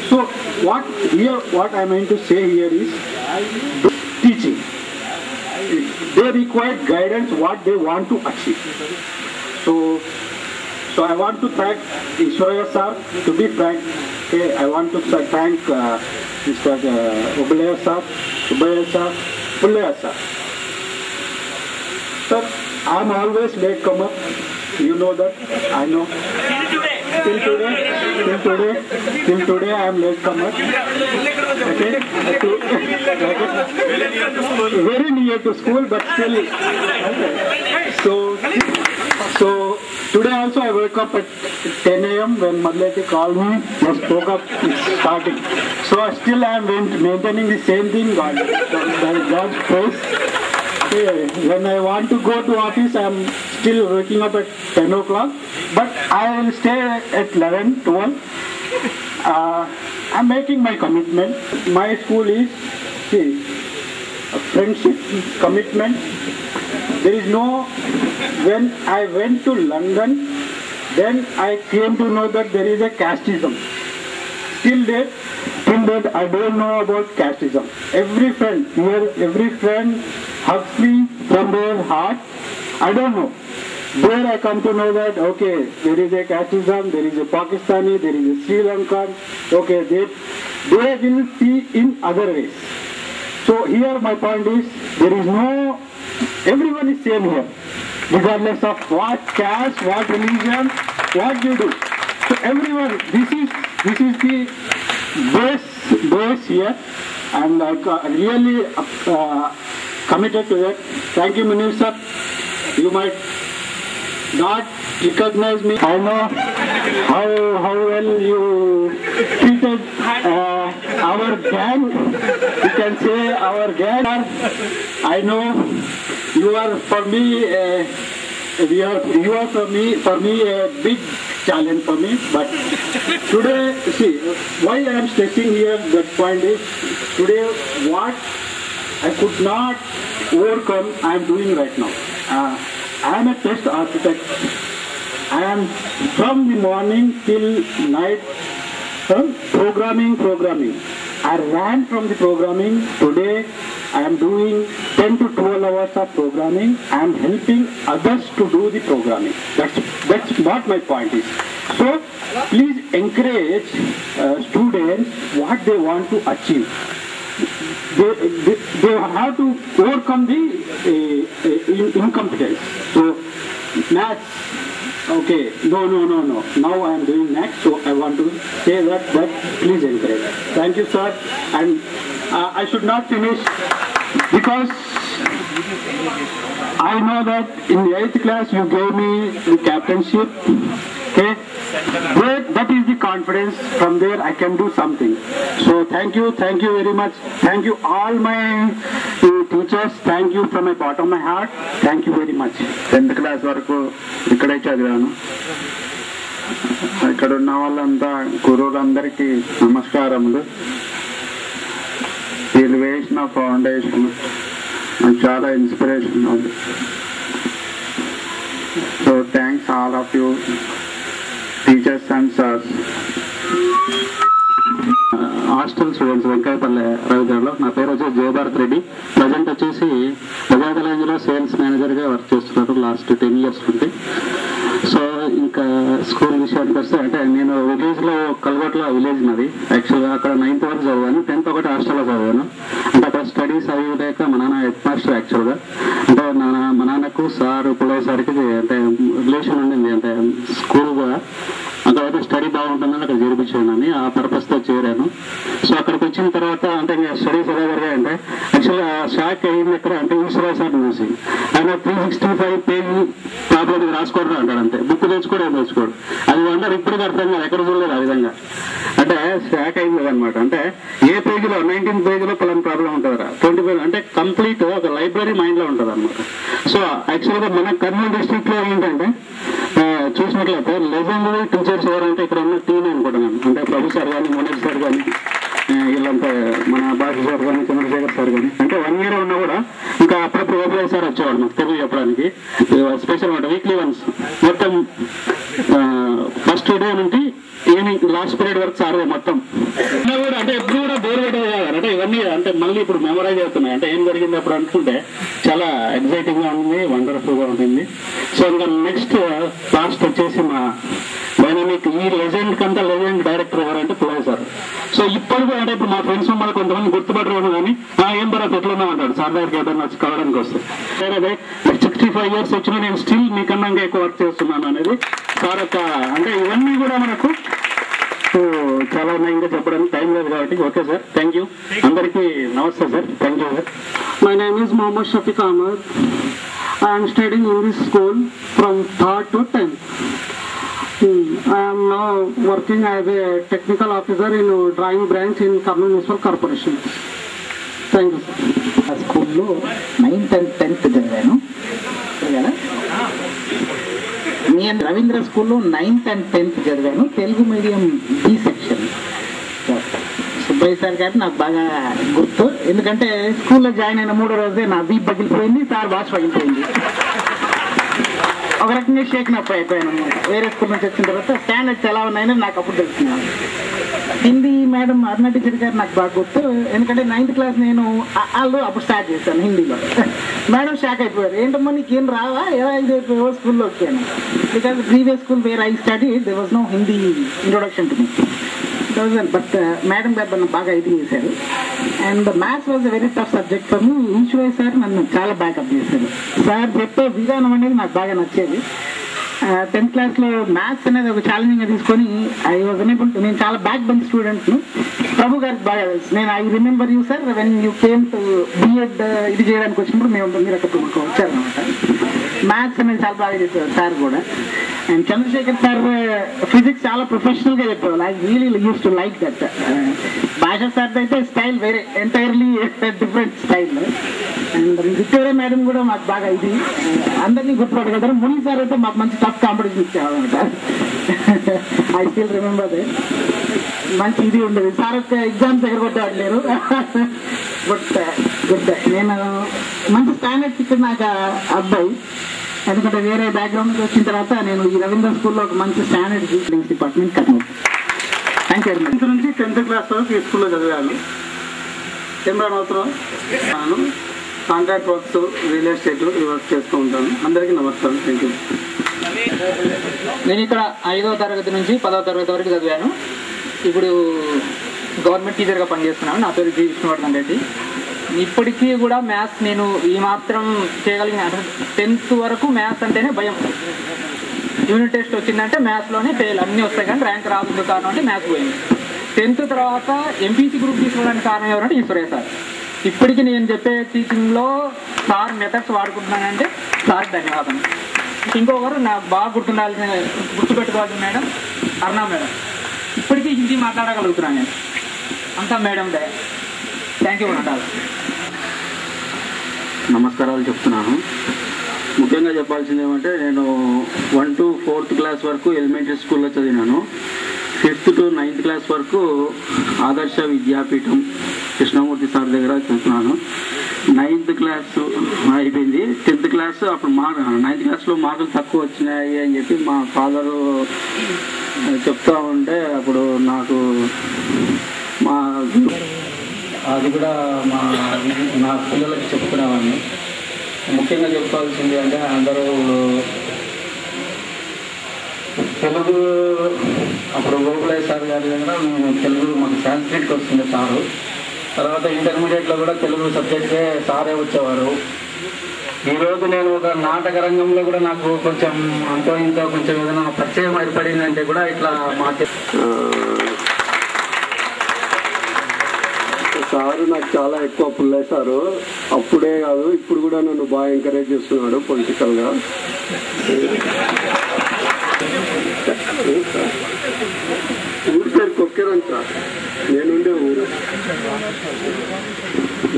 So what I meant to say here is teaching. They require guidance what they want to achieve. So I want to thank Ishwaraya sir, to be frank. Okay, I want to thank Mr. Ubaleya sir, Subaya sir, Pullaya sir. Sir, I am always late comer. You know that. I know. Till today I am late comer. Okay. Very near to school, but still. Okay. So today also I woke up at 10 a.m. when Madleti called me. Just spoke up starting. So still I am maintaining the same thing. God's praise. When I want to go to office, I am still waking up at 10 o'clock, but I will stay at 11, 12. I am making my commitment. My school is a friendship, commitment. There is no, when I went to London, then I came to know that there is a casteism. Till date, I don't know about casteism. Every friend here, every friend hugs me from their heart. I don't know. There I come to know that, okay, there is a casteism, there is a Pakistani, there is a Sri Lankan. Okay, they will see in other ways. So here my point is, there is no, everyone is same here. Regardless of what caste, what religion, what you do. So everyone, this is the base here, and I really committed to that. Thank you, Munir sir. You might not recognize me. I know how well you treated our gang. You can say our gang. I know you are for me. You are for me a big challenge for me. But today, see, why I am stressing here, that point is, today what I could not overcome, I am doing right now. I am a test architect. I am from the morning till night from programming. I ran from the programming. Today I am doing 10 to 12 hours of programming. I am helping others to do the programming. That's what my point is. So please encourage students what they want to achieve. They have to overcome the incompetence. So maths, okay, no. Now I am doing maths, so I want to say that please encourage. Thank you, sir. And I should not finish because I know that in the 8th class you gave me the captainship. Okay, that is the confidence. From there I can do something. So thank you very much. Thank you all my teachers. Thank you from the bottom of my heart. Thank you very much. 10th class వరకు ఇక్కడే చదివాను. ఇక్కడ ఉన్న వాళ్ళంతా గురువులందరికీ నమస్కారములు. వీళ్ళు వేసిన foundation నాకు చాలా ఇన్స్పిరేషన్ ఉంది. So thanks all of you teachers and sirs. Hostel students Venkayyapalle రవిగడలో. నా పేరు వచ్చేసి జయభారత్ రెడ్డి. ప్రజెంట్ వచ్చేసి బజాజ్ అలయన్స్లో సేల్స్ మేనేజర్గా వర్క్ చేస్తున్నారు లాస్ట్ 10 years నుండి. సో ఇంకా స్కూల్ విషయానికి వస్తే, అంటే నేను విలేజ్లో కల్గొట్ల విలేజ్ నాది. యాక్చువల్గా అక్కడ 9th వరకు చదివాను, 10th ఒకటి హాస్టల్లో చదివాను. అంటే అక్కడ స్టడీస్ అవి లేక మా నాన్న హెడ్ మాస్టర్. యాక్చువల్గా అంటే మా నాన్నకు సార్ పుల్లయ్య సార్కి అంటే రిలేషన్ ఉండింది. అంటే స్కూల్గా అక్కడైతే స్టడీ బాగుంటుందని అక్కడ చేర్పించానని ఆ పర్పస్తో చేరాను. సో అక్కడికి వచ్చిన తర్వాత అంటే ఇంకా స్టడీస్ ఎలా జరిగాయంటే, యాక్చువల్గా షాక్ అయ్యింది ఎక్కడ అంటే ఈశ్వరరావు సార్ చూసి. ఆయన 365 పేజీ ప్రాబ్లం రాసుకోవడం అంటాడు అంతే, బుక్ తెచ్చుకోవడం ఏం తెచ్చుకోడు. అది వండర్ ఇప్పటికి అర్థం కాదు, ఎక్కడ చూడలేదు ఆ విధంగా. అంటే షాక్ అయింది అనమాట. అంటే ఏ పేజీలో 19th పేజీలో పలానా ప్రాబ్లం ఉంటుందా, 20 పేజీ అంటే కంప్లీట్ ఒక లైబ్రరీ మైండ్లో ఉంటుంది అనమాట. సో యాక్చువల్గా మన కర్నూలు డిస్ట్రిక్ట్లో ఏంటంటే చూసినట్లయితే లెజెండరీ టీచర్స్ ఎవరంటే ఇక్కడ ఉన్న టీమ్ అనుకుంటున్నాను. అంటే ప్రభు సార్ కానీ, మునీర్ సార్ కానీ, వీళ్ళంతా మన బాషి సార్ కానీ, చంద్రశేఖర్ సార్ కానీ. అంటే 1 year ఉన్నా కూడా ఇంకా అప్పుడప్పుడు ఓపెన్ సార్ వచ్చేవాడు మాకు తెలుగు చెప్పడానికి. స్పెషల్ అనమాట, వీక్లీ వన్స్. మొత్తం ఫస్ట్ డే నుండి ఈవినింగ్ లాస్ట్ పీరియడ్ వరకు సార్ మొత్తం కూడా అంటే ఎప్పుడు కూడా బోర్ పెట్టేది కాదు అంటే ఇవన్నీ అంటే మళ్ళీ ఇప్పుడు మెమరైజ్ అవుతున్నాయి అంటే ఏం జరిగింది అప్పుడు అనుకుంటే చాలా ఎక్సైటింగ్ గా ఉంది, వండర్ఫుల్ గా ఉంటుంది. సో ఇంకా నెక్స్ట్ లాస్ట్ వచ్చేసి మా డైనమిక్ ఈ లెజెండ్ కంటే లెజెండ్ డైరెక్టర్ ఎవరంటే పుల్లయ్య సార్. సో ఇప్పటికీ అంటే ఇప్పుడు మా ఫ్రెండ్స్ మళ్ళీ కొంతమంది గుర్తుపట్టలేము కానీ ఏం పర్వాలేదు ఎట్లున్నా అంటాడు సార్ దగ్గరికి ఎవరైనా వచ్చి కలవడానికి వస్తే. సరే అదే 65 years వచ్చినా నేను స్టిల్ మీకన్నా ఇంకా ఎక్కువ వర్క్ చేస్తున్నాను అనేది సార్ యొక్క అంటే ఇవన్నీ కూడా మనకు సో చాలా ఇంకా చెప్పడానికి టైం లేదు కాబట్టి ఓకే సార్, థ్యాంక్ యూ. అందరికీ నమస్తే sir, thank you sir. My name is Mohammad Shafiq Ahmed. I am studying in this school from 3rd to 10th. I am now working as a technical officer in drawing branch in Kurnool Municipal Corporation. Thank you, sir. ఆ స్కూల్లో 9th and 10th చదివాను కదా. నేను రవీంద్ర స్కూల్లో 9th and 10th చదివాను, Telugu medium B section. Subbaiah sir గారు నాకు బాగా గుర్తు, ఎందుకంటే స్కూల్లో జాయిన్ అయిన 3వ రోజే నా బీ పగిలిపోయింది, సార్ వాష్ పగిలిపోయింది. ఒక రకంగా షేక్ నొప్పి అయిపోయాను అనమాట. వేరే స్కూల్ నుంచి వచ్చిన తర్వాత స్టాండర్డ్స్ ఎలా ఉన్నాయని నాకు అప్పుడు తెలుస్తున్నాను. హిందీ మేడం అరుణ టీచర్ గారు నాకు బాగా గుర్తు, ఎందుకంటే 9th క్లాస్ నేను వాళ్ళు అప్పుడు స్టార్ట్ చేశాను హిందీలో. మేడం షాక్ అయిపోయారు, ఏంటమ్మా నీకేం రావా, ఎలా ఇది అయిపోయావో స్కూల్లో వచ్చాను. Because previous school where I study there was no Hindi introduction to me. But madam గారు నన్ను బాగా ఇది చేశారు. And maths was a very tough subject for me. Eshwar sir నన్ను చాలా బ్యాకప్ చేశారు. సార్ చెప్పే విధానం అనేది నాకు బాగా నచ్చేది. 10th క్లాస్లో మ్యాథ్స్ అనేది ఒక ఛాలెంజింగ్గా తీసుకొని ఐ వాజ్ ఎనేబుల్ టు, నేను చాలా బ్యాక్ బెంచ్ స్టూడెంట్ను. ప్రభు గారికి బాగా తెలుసు. నేను I remember you sir when you came to B Ed ఇది చేయడానికి వచ్చినప్పుడు మీరు అక్కడ వచ్చారనమాట. మ్యాథ్స్ అనేది చాలా బాగా చెప్పేవారు సార్ కూడా. అండ్ చంద్రశేఖర్ సార్ ఫిజిక్స్ చాలా ప్రొఫెషనల్గా చెప్పేవాళ్ళు. I really use to like that. భాషా సార్ అయితే స్టైల్ వేరే, entirely different style. And Victoria madam కూడా మాకు బాగా ఇది అందరినీ గుర్తుపట్టగలరు. ముని సార్ అయితే మాకు మంచి టఫ్ కాంపిటీషన్ ఇచ్చేవాళ్ళనమాట. I still remember they. మంచి ఇది ఉండేది. సార్ యొక్క ఎగ్జామ్స్ ఎగరగొట్టేవాడు లేరు. బట్ గుడ్ నేను మంచి స్టాండర్డ్స్ ఇక్కడ నాకు అబ్బాయి, ఎందుకంటే వేరే బ్యాక్గ్రౌండ్ నుంచి వచ్చిన తర్వాత నేను ఈ రవీంద్ర స్కూల్లో ఒక మంచి standard buildings department Kurnool. Thank you. 9th నుంచి 10th క్లాస్ వరకు ఈ స్కూల్లో చదివాను. కెమెరా అవసరం కాంట్రాక్ట్ వర్క్స్, రియల్ ఎస్టేట్ ఈ వర్క్ చేస్తూ ఉంటాను. అందరికీ నమస్కారం, థ్యాంక్ యూ. నేను ఇక్కడ 5వ తరగతి నుంచి 10వ తరగతి వరకు చదివాను. ఇప్పుడు గవర్నమెంట్ టీచర్గా పనిచేస్తున్నాను. నా పేరు జి విష్ణువర్ధన్ రెడ్డి. ఇప్పటికీ కూడా మ్యాథ్స్ నేను ఈ మాత్రం చేయగలిగిన. 10th వరకు మ్యాథ్స్ అంటేనే భయం. యూనిట్ టెస్ట్ వచ్చిందంటే మ్యాథ్స్లోనే ఫెయిల్, అన్నీ వస్తాయి కానీ ర్యాంక్ రాదు కారణం అంటే మ్యాథ్స్ పోయింది. 10th తర్వాత ఎంపీసీ గ్రూప్ తీసుకోవడానికి కారణం ఎవరంటే ఈశ్వరయ్య సార్. ఇప్పటికీ నేను చెప్పే టీచింగ్లో సార్ మెథడ్స్ వాడుకుంటున్నానంటే సార్ ధన్యవాదాలు. ఇంకొకరు నాకు బాగా గుర్తుపెట్టుకోవాల్సిన మేడం అరుణ మేడం. ఇప్పటికీ హిందీ మాట్లాడగలుగుతున్నాను నేను, అంతా మేడం దే. థ్యాంక్ యూ అంటారు. నమస్కారాలు చెప్తున్నాను. ముఖ్యంగా చెప్పాల్సింది ఏమంటే నేను 1 to 4th క్లాస్ వరకు ఎలిమెంటరీ స్కూల్లో చదివినాను. 5th to 9th క్లాస్ వరకు ఆదర్శ విద్యాపీఠం కృష్ణమూర్తి సార్ దగ్గర చదువుతున్నాను. 9th క్లాస్ అయిపోయింది. 10th క్లాస్ అప్పుడు 9th క్లాస్లో మార్కులు తక్కువ వచ్చినాయి అని చెప్పి మా ఫాదరు చెప్తా ఉంటే అప్పుడు నాకు అది కూడా నా పిల్లలకి చెప్పుకునేవాడిని. ముఖ్యంగా చెప్పుకోవాల్సింది అంటే అందరూ తెలుగు అప్పుడు గోకులయ్య సార్ గారి దగ్గర మేము తెలుగు మాకు సాంస్క్రిట్కి వస్తుంది సారు. తర్వాత ఇంటర్మీడియట్లో కూడా తెలుగు సబ్జెక్ట్కే సారే వచ్చేవారు. ఈరోజు నేను ఒక నాటక రంగంలో కూడా నాకు కొంచెం అంతో ఇంతో కొంచెం ఏదైనా పరిచయం ఏర్పడిందంటే కూడా ఇట్లా మా సారు నాకు చాలా ఎక్కువ పుల్లయ్య సారు. అప్పుడే కాదు ఇప్పుడు కూడా నన్ను బాగా ఎంకరేజ్ చేస్తున్నాడు పొలిటికల్గా. ఊరి పేరు కొక్కెరంట, నేనుండే ఊరు.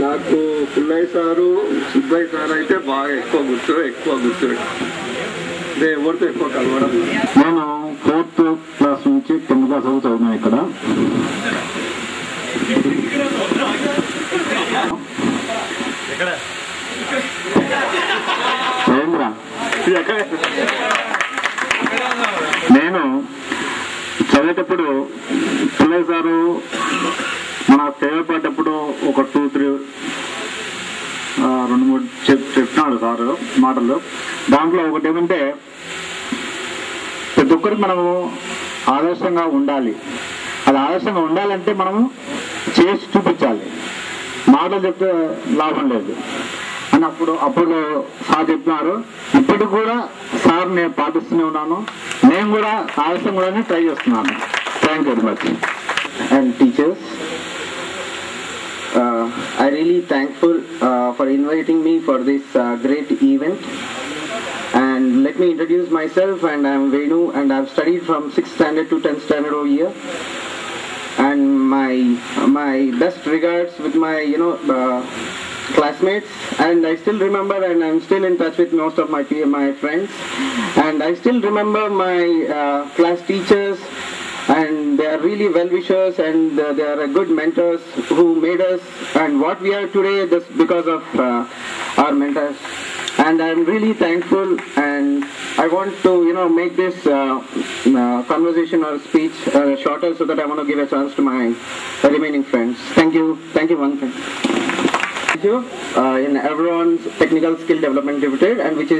నాకు పుల్లయ్య సారు సుబ్బయ్య సార్ అయితే బాగా ఎక్కువ గుర్తు ఎవరితో ఎక్కువ కలవడం. నేను 4th క్లాస్ నుంచి 10th క్లాస్ వరకు చదివాను ఇక్కడ. నేను చదివే వెళ్ళేటప్పుడు పుల్లయ్య సారు మన సేవపడ్డప్పుడు ఒక 2-3 చెప్తున్నాడు సారు మాటలు. దాంట్లో ఒకటి ఏమంటే ప్రతి ఒక్కరికి మనము ఆదర్శంగా ఉండాలి. అది ఆదర్శంగా ఉండాలంటే మనము చేసి చూపించాలి, మాటలు చెప్తే లాభం లేదు అని అప్పుడు సార్ చెప్తున్నారు. ఇప్పటికి కూడా సార్ నేను పాటిస్తూనే ఉన్నాను. నేను కూడా ఆదర్శం కూడా ట్రై చేస్తున్నాను. Thank you very much. And teachers, I really thankful for inviting me for this great event. And let me introduce myself. And I am Venu, and I have studied from 6th standard to 10th standard over here. And my best regards with my classmates, and I still remember, and I'm still in touch with most of my friends, and I still remember my class teachers, and they are really well-wishers, and they are good mentors who made us and what we are today just because of our mentors. And I'm really thankful, and I want to make this conversation or speech shorter so that I want to give a chance to my remaining friends. Thank you one thing. In everyone's Technical Skill Development Limited, and which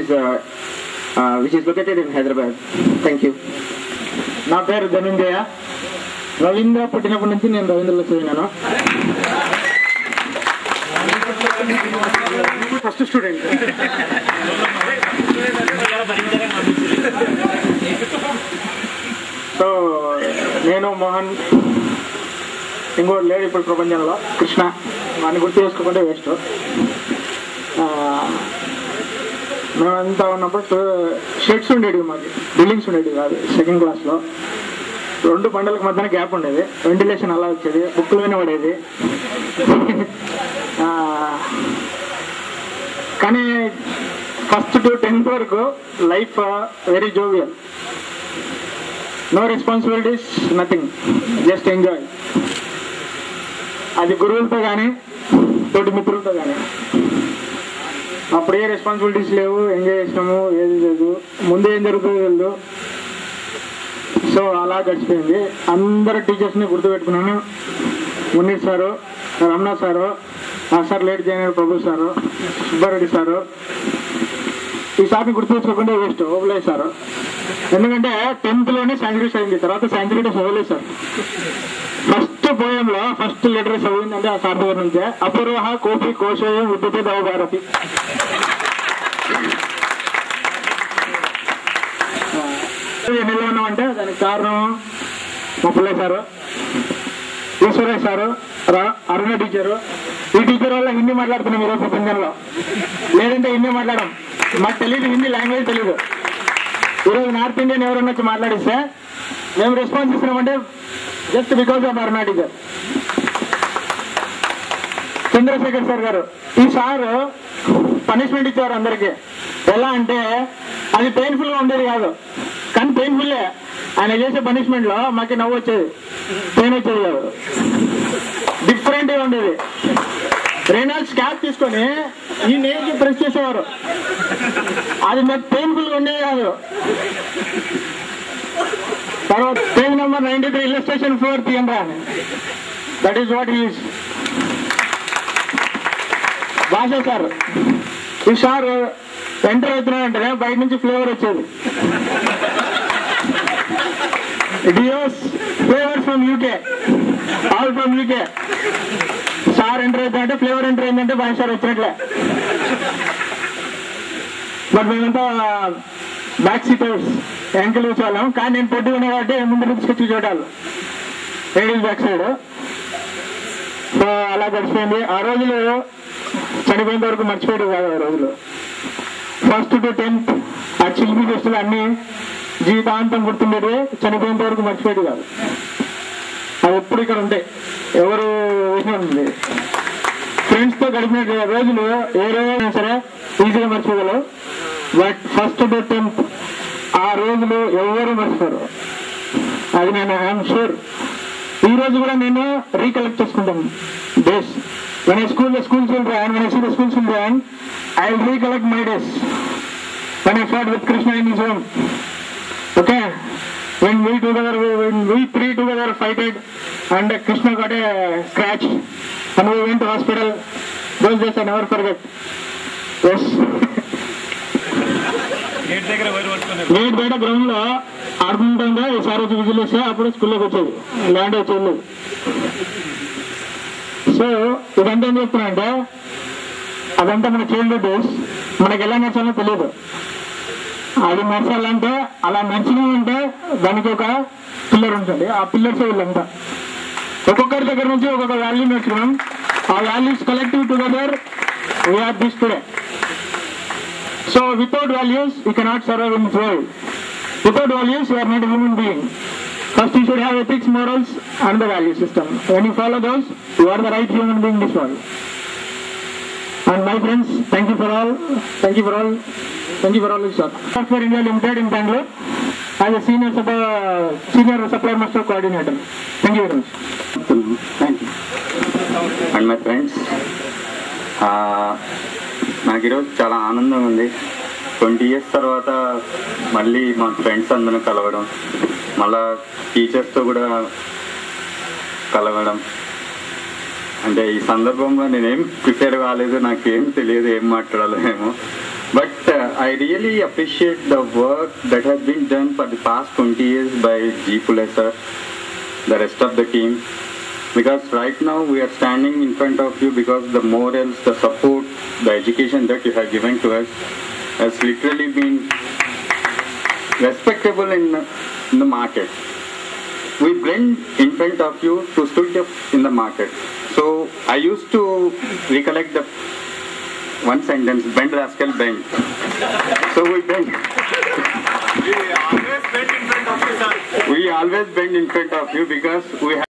is located in Hyderabad. Thank you. నా పేరు ధనంజయ. రవీంద్ర పుట్టినప్పటి నుంచి నేను రవీంద్రలో చదివినాను. First student. So నేను మోహన్, ఇంకోటి లేడు ఇప్పుడు ప్రపంచంలో, కృష్ణ. వాడిని గుర్తు చేసుకోకుండా వేస్ట్. మేమంతా ఉన్నప్పుడు షెడ్స్ ఉండేవి, మాకు బిల్డింగ్స్ ఉండేవి కాదు. సెకండ్ క్లాస్లో 2 బండలకు మధ్యన గ్యాప్ ఉండేది, వెంటిలేషన్ అలా వచ్చేది, బుక్కులు వినబడేది. కానీ ఫస్ట్ టు 10th వరకు life very jovial. No responsibilities, nothing, just enjoy. అది గురువులతో కానీ తోటి మిత్రులతో కానీ. అప్పుడు ఏ రెస్పాన్సిబిలిటీస్ లేవు, ఎంజాయ్ చేసినాము, ఏది లేదు, ముందు ఏం జరుగుతుందో తెలియదు. సో అలా గడిచిపోయింది. అందరు టీచర్స్ని గుర్తుపెట్టుకున్నాను. Munir sir, Ramana sir, sir late చేయని ప్రభు సారు, సుబ్బారెడ్డి సారు. ఈ సార్ని గుర్తు తెచ్చుకోకుండా వేస్ట్. ఓబులయ్య సారు, ఎందుకంటే 10th లోనే సాంక్రిటీస్ అయింది, తర్వాత సాంక్రిటీస్ ఓబులయ్య సార్. ఫస్ట్ పోయంలో ఫస్ట్ లెటర్ చదివిందంటే ఆ సార్ దగ్గర నుంచే. అపూర్వ కోపి కోశయం విద్యతే దవభారతి. ఎన్నిలో ఉన్నామంటే దానికి కారణం మా పుల్లయ్య సారు, ఈశ్వరయ్య సారు, అరుణ టీచరు. ఈ టీచర్ వల్ల హిందీ మాట్లాడుతున్నాం ఈరోజు ప్రపంచంలో. లేదంటే హిందీ మాట్లాడడం మాకు తెలియదు, హిందీ లాంగ్వేజ్ తెలియదు. ఈరోజు నార్త్ ఇండియన్ ఎవరన్నా వచ్చి మాట్లాడిస్తే మేము రెస్పాన్స్ ఇస్తున్నామంటే just because of Aruna teacher. Chandrashekar sir గారు, ఈ సారు పనిష్మెంట్ ఇచ్చేవారు అందరికీ. ఎలా అంటే అది పెయిన్ఫుల్ గా ఉండేది కాదు, కానీ పెయిన్ఫుల్లే. ఆయన చేసే పనిష్మెంట్ లో మాకు నవ్వు వచ్చేది, పెయిన్ వచ్చేది కాదు. డిఫరెంట్ గా ఉండేది. రెనాల్డ్స్ క్యాప్ తీసుకొని ఈ నేమ్కి ప్రెస్ చేసేవారు. అది మాకు పెయిన్ఫుల్ గా ఉండేది కాదు. తర్వాత పేజ్ నెంబర్ 93 ఇల్లస్ట్రేషన్ 4 తీయండి అని. That is what is. భాష సార్, ఈ సార్ ఎంటర్ అవుతున్నాడంటే బయట నుంచి ఫ్లేవర్ వచ్చేది. DEOs flavour from UK, all from UK. Sir enter అవుతుందంటే ఫ్లేవర్ ఎంటర్ అయిందంటే భాష సార్ వచ్చినట్లే. బట్ మేమంతా బ్యాక్ సీటర్స్, వెంకలు చూసాం. కానీ నేను పొట్టి ఉన్నా కాబట్టి ముందు నుంచి చూసేవాళ్ళు లేడీస్ బ్యాక్ సైడ్. సో అలా గడిచిపోయింది. ఆ రోజులు చనిపోయేంత వరకు మర్చిపోయాడు కాదు. ఆ రోజులు ఫస్ట్ టు 10th ఆ చిలిపి చేస్తులు అన్ని జీవితాంతం గుర్తుండేది, చనిపోయేంత వరకు మర్చిపోయాడు కాదు. అవి ఎప్పుడు ఇక్కడ ఉంటాయి, ఎవరు ఉంది. ఫ్రెండ్స్తో గడిపిన రోజులు ఏ రోజైనా సరే ఈజీగా మర్చిపోగలవు. బట్ ఫస్ట్ టు 10th ఆ రోజులు ఎవరు మర్చిపోరు. అది నేను ఐఎమ్ షూర్. ఈ రోజు కూడా నేను రీకలెక్ట్ చేసుకుంటాను days. When I school the school children, when I see the school children, I will recollect my days when I fought with Krishna in his home. Okay? when we three together fighted, and Krishna got a scratch, and we went to hospital. Those days I never forget. Yes. Gate బయట ground లో ఆడుకుంటుంటే ఈసారి వచ్చి whistle వస్తే అప్పుడు స్కూల్లోకి వచ్చేది, land వచ్చేది. So ఇదంతా ఏం చెప్తున్నా అంటే అదంతా మన చైల్డ్హుడ్ డేస్. మనకి ఎలా నచ్చాలో తెలియదు. అది నచ్చాలంటే అలా నచ్చినామంటే దానికి ఒక పిల్లర్ ఉంటుంది. ఆ పిల్లర్స్ వీళ్ళంతా ఒక్కొక్కరి దగ్గర నుంచి ఒక్కొక్క వాల్యూ నేర్చుకున్నాం. ఆ values collective together we are this today. So without values you cannot survive in this world. Without values you are not a human being. First you should have ethics, morals and the value system. When you follow those, you are the right human being in this world. And my friends, thank you for all this sir. Software India Limited in Bangalore as a senior supplier master coordinator. Thank you very much. Thank you. And my friends, నాకు ఈరోజు చాలా ఆనందం ఉంది. 20 years తర్వాత మళ్ళీ మా friends అందరూ కలవడం, మళ్ళా టీచర్స్తో కూడా కలవడం. అంటే ఈ సందర్భంలో నేనేం ప్రిపేర్ కాలేదు, నాకేం తెలియదు ఏం మాట్లాడాలో ఏమో. But I really appreciate the work that has been done for the past 20 years by G. Pule sir, the rest of the team. Because right now we are standing in front of you because the morals, the support, the education that you have given to us has literally been respectable in the market. We blend in front of you to stood up in the market. So I used to recollect the one sentence, bend rascal bend. So we bend. We always bend in front of you because we have